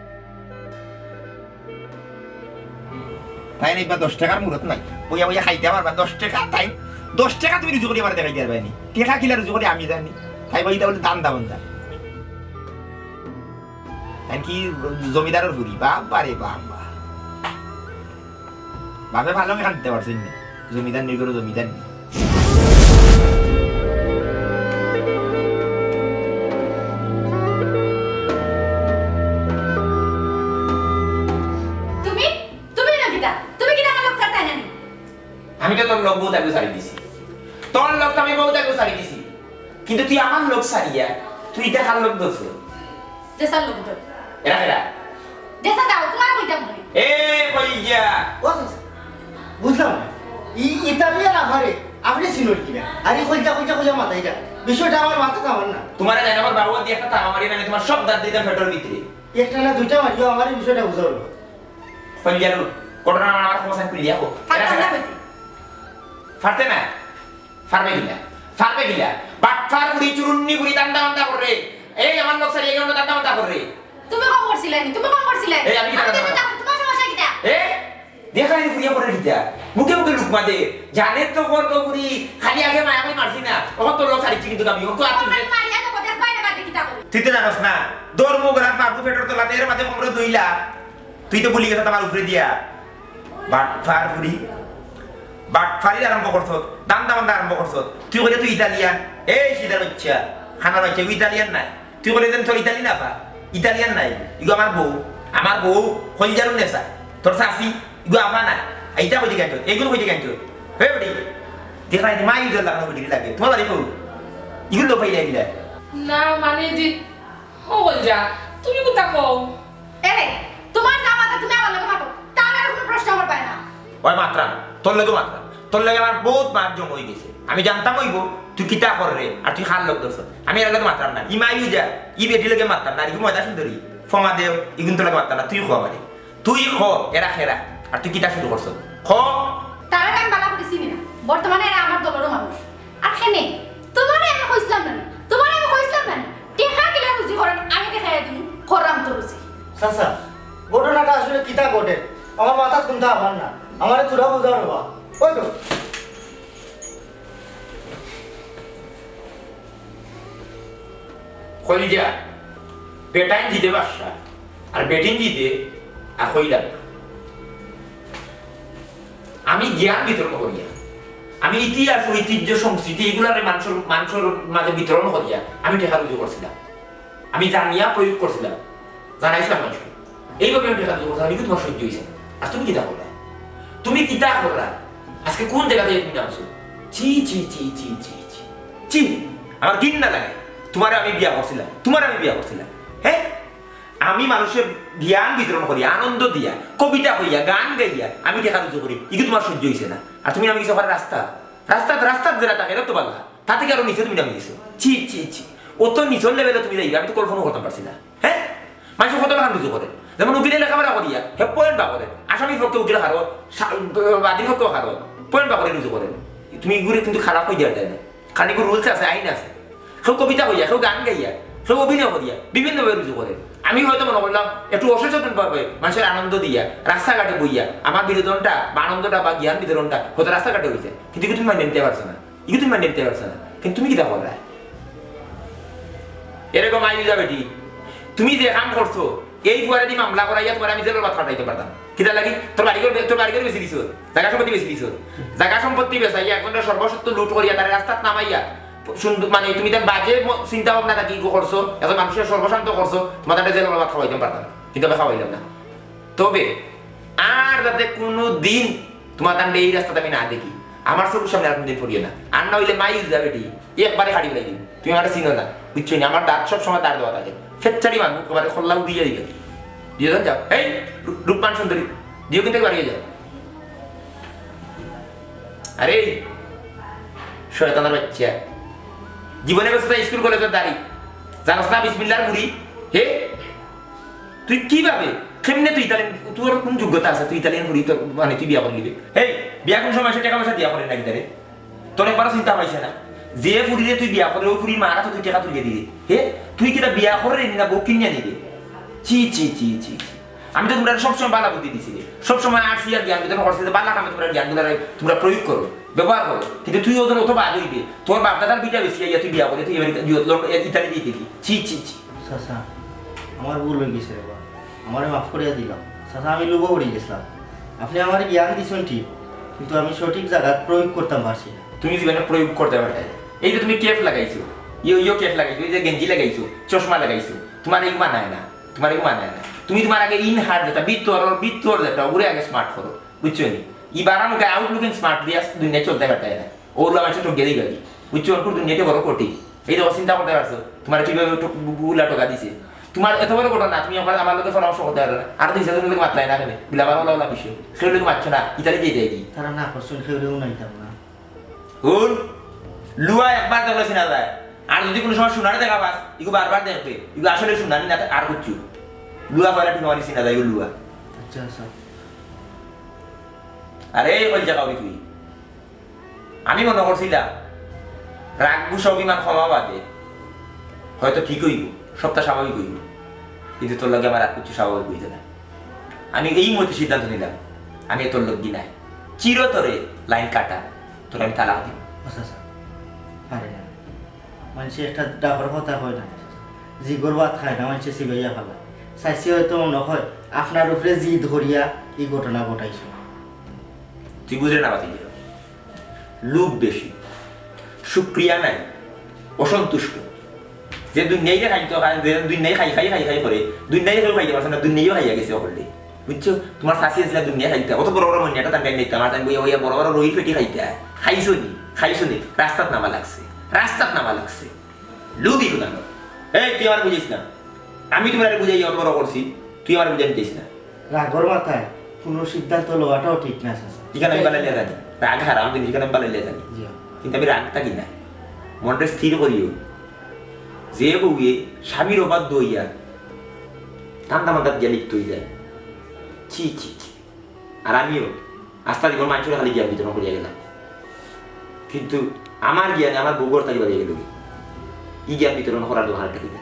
তাই না 10 টাকার মূলত নাই বইয়া বইয়া খাইতে পারবা 10 টাকা তাই 10 টাকা তুমি রুজু করে আমার দেখাই দিতে পারবানি টাকা কিলা রুজু করে আমি জানি তাই বইটা বলে দাম দাম দা কি জমিদারের ফুরি বাবা রে বাবা বাবা ভালো আমি খাইতে পারছি না জমিদার নিয়ে করে জমিদার নেই আমি তো তোর লোক বহুত আগে সারি দিছি তোর লোক তো আমি বহুত আগে সারি দিছি কিন্তু তুই আমার লোক সারিয়া তুই দেখার লোক দোষ
দেশার লোক তো
এরা এরা
দেশা দাও তোমার কইতাম বলি
এ কইয়া
ও বুঝলাম ইতালিয়ান আফারে আপনি সিনোর কিনা আরে কইটা কইটা কইটা মাথা এটা বিষয়টা আমার মাথা কামান না
তোমার জানা আমার বাবু দিয়ে একটা তামা মারি মানে তোমার সব দাঁত দিতাম ফেটোর ভিতরে
একটা না দুইটা মারিও আমার বিষয়টা বুঝাবো
কইয়া কোটনা আমার সমস্যা করি দেখো ফারতে না ফারবে গিলা বাটফার পুরি চুরুন্নি পুরি দান্দা মান্দা করে এই আমার লোক সারি এগুলো দান্দা মান্দা করে
তুমি কম করছিলে
এই আমি
তোমার সমস্যা কিটা
দেখাই ফুরিয়া করে দিতা মুখে মুখে লুক মাদে জানে তো করব পুরি খালি আগে মায়া কই মারছি না ওখান তো লোক সারি কিন্তু আমি ওকে আত্ম
মারিয়া তো দেখ বাইরে বাদে কিটা করে
তুই তো জানোস না দর্ম গরাত মারবো ফেটর তো লাতে এর মাঝে কোমরে দইলা তুই তো বলি গেছ তোমার উপরে দিয়া বাটফার পুরি বাটফারি আরম্ভ করছো দান্দা মান্দা আরম্ভ করছো তুই কইলে তুই ইতালিয়ান এই সিদার বাচ্চা খানার বাচ্চা ইতালিয়ান নাই তুই কইলে যেন তোর ইতালি না পা ইতালিয়ান নাই ইগো আমার বউ কইজারু নেসা তোর শাসি ইগো আমা না এইটা কইতে গেছো এইগুলো কইতে গেছো হে বড়ি দেখাই দি মাই ইউজার লাগানো বড়ি লাগে তোমার বাড়ি কই ইগুলো পাইলে গিলা
না মানে যে হল যা তুমি কোথা কও
এরে তোমার জামাতা তুমি আমার লগে মাতো তার আর কোনো প্রশ্ন আমার পায় না
ওই মাত্রা তোর লাগে আমার বহুত মার জম হয়ে গেছে আমি জানতাম হইব তুই কিতা কর রে আর তুই খাল লোক দোষ আমি এর লাগে মাত্রাম না ইমাই যা ই বেটি লাগে মাত্রাম না ইগু মজা সুন্দরী ফমা দেও ইগুন তো লাগে মাত্রাম না তুই খো আমারে তুই খো এরা খেরা আর তুই কিতা শুরু করছ খো
তার আমি বালা করেছি না বর্তমানে এরা আমার দলেরও মানুষ আর খেনে তোমারে আমি কইছিলাম না টেকা কিলা রুজি করেন আমি দেখাই দিই খরাম তো রুজি
সাসা ঘটনাটা আসলে কিতা ঘটে আমার মাথা কোনটা আমার না আমারে তোরা বুঝাও রে বা ওই তো
কলিজা বেটাইন দিতে বাসা আর বেটিন দিতে আর কইলা আমি জ্ঞান বিতরণ করিয়া আমি ইতিহাস ঐতিহ্য সংস্কৃতি এগুলার মানুষের মাঝে বিতরণ করিয়া আমি টেকা রুজু করছিলাম আমি জানিয়া প্রয়োগ করছিলাম জানাইছিলাম মানুষ এইভাবে আমি টেকা রুজু করছিলাম আমি তোমার সহ্য হয়েছে আর তুমি কিতা করলা আজকে কোন জায়গা থেকে তুমি নামছো চি চি চি চি চি চি চি আমার ঘৃণা লাগে তোমারে আমি বিয়া করছিলাম হ্যাঁ আমি মানুষের জ্ঞান বিতরণ করি আনন্দ দিয়া কবিতা কইয়া গান গাইয়া আমি দেখা রুজু করি এগুলো তোমার সহ্য হয়েছে না আর তুমি নামি কিছু রাস্তার যেটা থাকে তো পারলা তা থেকে আরো নিচে তুমি নামি গেছো চি চি চি অত নিচর লেভেলে তুমি যাইবে আমি তো কল্পনা করতে পারছি না হ্যাঁ মানুষ কত টাকা রুজু করে যেমন উকিলে লেখাপড়া করিয়া হে পয়েন্ট বা করে আসামির পক্ষে উকিল হারো বাদীর পক্ষে হারো পয়েন্ট বা করে রুজু করে তুমি এগুলো কিন্তু খারাপ হয়ে দেওয়া যায় না কারণ এগুলো রুলস আছে আইন আছে কেউ কবিতা কইয়া কেউ গান গাইয়া কেউ অভিনয় করিয়া বিভিন্নভাবে রুজু করে আমি হয়তো মনে করলাম একটু অসচেতন ভাবে মানুষের আনন্দ দিয়া রাস্তাঘাটে বইয়া আমার বিনোদনটা বা আনন্দটা বা জ্ঞান বিতরণটা হয়তো রাস্তাঘাটে হয়েছে কিন্তু তুমি মানে নিতে পারছো না কিন্তু তুমি কিতা করলা এরকম আইনি যাবে ঠিক তুমি যে কাম করছো এই ফুয়ারে দি মামলা করাইয়া তোমার আমি জেলের বাদ কাটাইতে পারতাম কিতা লাগি তোর বাড়ি করে বেশি দিছো জায়গা সম্পত্তি বেচাইয়া এখন সর্বসত্ব লুট করিয়া তার রাস্তাত নামাইয়া সুন্দর মানে তুমি তার বাজে চিন্তা ভাবনা থাকি করছো এত মানুষের সর্বশান্ত করছো তোমার একটা জেলের বাদ খাওয়াইতে পারতাম কিন্তু আমি খাওয়াইলাম না তবে আর যাতে কোনো দিন তোমার তার এই রাস্তাতে আমি না দেখি আমার চোখের সামনে আর কোনদিন পড়িয়ে না আর না হইলে মাই যাবে একবারে হাড়ি ফেলাই দিন তুমি আমার চিনো না বুঝছো না আমার দাঁত সব সময় দাঁড় দেওয়া থাকে ফেচ্চারি মানুষ একেবারে খোল্লা উড়িয়ে দিবে দিয়ে দেন যাও এই রূপমান সুন্দরী দিও কিন্তু বাড়িয়ে যাও আরে শয়তানের বাচ্চা জীবনে ব্যস্ত স্কুল কলেজের দাঁড়ি জানোস না বিসমিল্লাহর বুড়ি হে তুই কিভাবে কেমনে তুই ইতালিয়ান তোর কোন যোগ্যতা আছে তুই ইতালিয়ান বুড়ি তোর মানে তুই বিয়া করে নিবি এই বিয়া কোন সময় টাকা পয়সা দিয়া করে নাকি তারে তোর একবার চিন্তা পাইছে না যে ফুরিলে তুই বিয়া করে ওই ফুরির মারা তো তুই টাকা তুলে দিবি হে তুই কিটা বিয়া করে না বউ কিনে নিবি চি চি চি চি আমি তো তোমরা সবসময় বালা বুদ্ধি দিছি সবসময় আর্টস ইয়ার জ্ঞান বিতরণ করছি যে বালা কামে তোমরা জ্ঞানগুলো তোমরা প্রয়োগ করো ব্যবহার করো কিন্তু তুই ওদের অত বাদ হইবে তোর বাপ দাদার বিটা বেশি ইয়া তুই বিয়া করে তুই ইতালি দিয়ে দিবি ছি ছি ছি
চাচা আমার ভুল হয়ে গেছে রে বাবা আমারে মাফ করিয়া দিলাম চাচা আমি লোভ পড়ে গেছিলাম আপনি আমার জ্ঞান দিছেন ঠিক কিন্তু আমি সঠিক জায়গায় প্রয়োগ করতাম পারছি না
তুমি জীবনে প্রয়োগ করতে পারবে এই যে তুমি কেপ লাগাইছো ইয়ো কেপ লাগাইছো এই যে গেঞ্জি লাগাইছো চশমা লাগাইছো তোমার এই মানায় না তোমার এই মানায় না তুমি তোমার আগে ইন হার্ট যেটা বিত্তর যেটা ওরে আগে স্মার্ট করো বুঝছো নি ই বারামুখে আউটলুকিং স্মার্ট দিয়ে দুনিয়া চলতে পারতায় না ওর আমার ছোট গেলি গাড়ি বুঝছো ওর দুনিয়াতে বড় কোটি এই যে চিন্তা করতে পারছো তোমার কিভাবে বুলা টাকা দিছে তোমার এত বড় ঘটনা তুমি আমার লোকের পরামর্শ করতে পারো না আর দুই চারজন লোক মাতলাই না কেন বিলাবার ওলা বিষয় সেই লোক মারছো না ইতালি দিয়ে দেয় কি
তারা না করছেন খেয়েও নাইতাম না
হুন লুয়া একবার দেখলে না যায় আর যদি কোনো সময় শোনার দেখা পাস ইগো বারবার দেখবে ইগো আসলে শুনানি না আর কিছু লুয়া পয়লা ঠিক মারিস না যায় লুয়া
আচ্ছা স্যার
আরে ওই জায়গা তুই আমি মনে করছিলাম রাগবু সব ইমান ক্ষমা বাদে হয়তো ঠিক হইব সবটা স্বাভাবিক হইব কিন্তু তোর লগে আমার আর কিছু স্বাভাবিক হইতে না আমি এই মুহূর্তে সিদ্ধান্ত নিলাম আমি তোর লোক নাই চিরতরে লাইন কাটা তোর আমি তালাক দিব
আচ্ছা স্যার পারে না মানুষ একটা ডাবর কথা হয় না জিগর ভাত খায় না মানুষে সিবাইয়া ফেলা চাইছি হয়তো মনে হয় আপনার উপরে জি ধরিয়া এই ঘটনা ঘটাইছে
তুই বুঝলে না বাতি লোভ বেশি সুক্রিয়া নাই অসন্তুষ্ট যে দুনিয়াই খাইতে দুনিয়াই খাই করে দুনিয়াই কেউ খাইতে পারছে না দুনিয়াও খাইয়া গেছে অলরেডি বুঝছো তোমার শাশি আসলে দুনিয়া খাইতে অত বড় বড় মনিয়াটা তার নিতে আমার তাই ওই বড় বড় রই ফেটি খাইতে খাইছো নি রাস্তাত নামা লাগছে লুবি গুলানো এই তুই আমার বুঝিস না আমি তোমার বুঝাই অত বড় করছি তুই আমার বুঝাই দিস না
রাগর মাথায় কোনো সিদ্ধান্ত লওয়াটাও ঠিক না
এখানে আমি বানাইলে জানি রাগ হারাম দিন এখানে আমি বানাইলে জানি কিন্তু আমি রাগটা কিনা মনটা স্থির করিও যে বউয়ে স্বামীর অবাধ্য হইয়া ঠান্ডা মান্দার গিয়া লিপ্ত হয়ে যায় ছি ছি আর আমিও আস্তা জীবন মানুষের খালি জ্ঞান বিতরণ করিয়া গেলাম কিন্তু আমার জ্ঞানে আমার বউর তালি বাড়িয়ে গেল ই জ্ঞান বিতরণ করার দোকানটা কিনা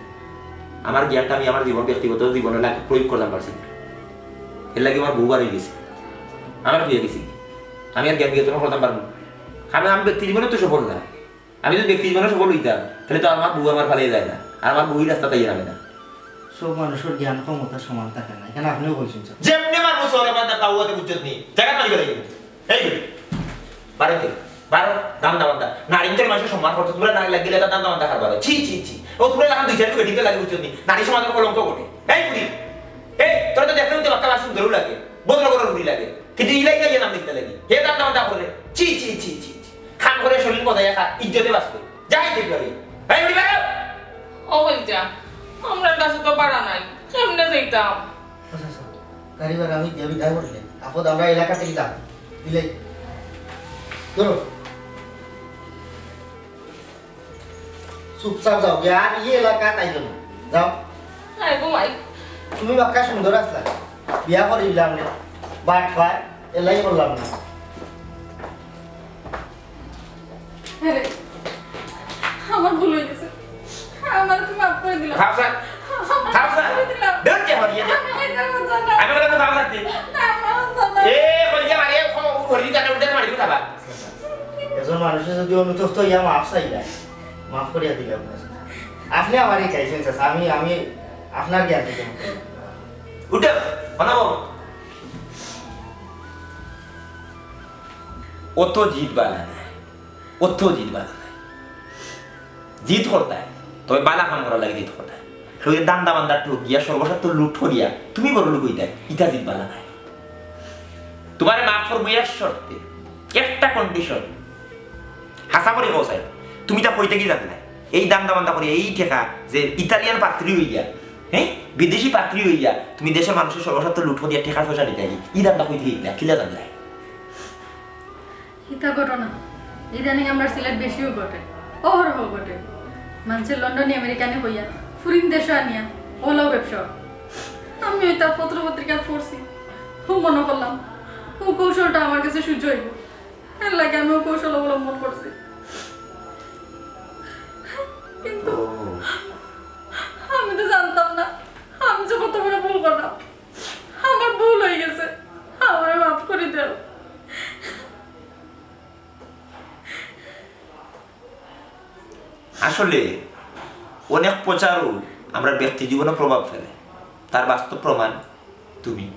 আমার জ্ঞানটা আমি আমার জীবন ব্যক্তিগত জীবনে প্রয়োগ করতাম পারছি এর লাগে আমার বউ বার হয়ে গেছে আমার হয়ে গেছি আমি আর জ্ঞান বিতরণ করতাম পারবো আমি ব্যক্তি জীবনে তো সফল না আমি যদি ব্যক্তি জীবনে সফল হইতাম তাহলে তো আমার বউ আমার ফালিয়ে যায় না আর আমার বউই রাস্তা তাই যাবে না
সব মানুষের জ্ঞান ক্ষমতা সমান থাকে না এখানে আপনিও বলছেন
যেমনি মানুষ ওরা বান্দা তাওয়াতে বুঝছত নি জায়গা মারি গেল এই বারো দাম দাম নারীদের মানুষের সম্মান করতে তোমরা নারী লাগিলে দাম দাম দেখার বারো ছি ছি ছি ও তোমরা লাগান দুই চারটে বেটিতে লাগে বুঝছত নি নারী সমাজের কলঙ্ক ঘটে এই বুড়ি এই তোরা তো দেখতে হতে বাক্কা বাসু ধরু লাগে বদল করে রুড়ি লাগে কিন্তু ইলাই গিয়ে নাম দেখতে লাগে হে দাম দাম করে ছি ছি ছি ছি খান করে শরীর বজায় রাখা ইজ্জতে বাঁচবে যাই দেখবে এই বুড়ি বারো
ও বলছা আমরা কাছে তো পারা নাই কেমনে যাইতাম
গাড়িবার আমি দেবী দায় করলে আপদ আমরা এলাকা থেকে যাব দিলে ধরো চুপচাপ যাও আর এই এলাকা তাই জন্য যাও
আই গো মাই
তুমি বাক্কা সুন্দর আসলা বিয়া করিলাম না বাট খায় এলাই করলাম না
আরে আমার ভুল হয়ে গেছে আমার তুমি মাফ করে দিলাম
খাওসা ডরকে হরিয়ে দে আমি বলে তো খাওসা দে এ বলিয়া মারিয়া হরি জানা উঠে মারি খাবা
এজন মানুষের যদি অনুতপ্ত ইয়া মাফ চাইলা মাফ করিয়া দিলাম আপনি আমারই খাইছেন চাচা আমি আপনার জ্ঞান থেকে
উঠে বানাবো অত জিত বানা জিত করতে তবে বালা কাম করা লাগে জিত করতে সেই দান্দা বান্দা টুক গিয়া সর্বসাত্য লুট করিয়া তুমি বড় লোক হইতে ইটা জিত বালা নাই তোমার মাফ করবো এর শর্তে একটা কন্ডিশন হাসা করে বসাই তুমি তা কইতে কি জানলে এই দান্দা বান্দা করে এই ঠেকা যে ইতালিয়ান পাত্রী হইয়া হ্যাঁ বিদেশি পাত্রী হইয়া তুমি দেশের মানুষের সর্বসাত্য লুট করিয়া ঠেকা পয়সা দিতে ই দান্দা কইতে গিলা কিলা জানলে
ইতা ঘটনা ইদানিং আমরা সিলেট বেশিও ঘটে অহরহ ঘটে মানুষের লন্ডনে আমেরিকানে হইয়া ফুরিন দেশে আনিয়া ওলাও ব্যবসা আমি ওইটা পত্র পত্রিকা পড়ছি খুব মনে করলাম ও কৌশলটা আমার কাছে সহ্য হইব এর লাগে আমি ও কৌশল অবলম্বন করছি কিন্তু আমি তো জানতাম না আমি যে কত বড় ভুল করলাম
আসলে অনেক প্রচারও আমরা ব্যক্তি জীবনে প্রভাব ফেলে, তার বাস্তব প্রমাণ তুমি।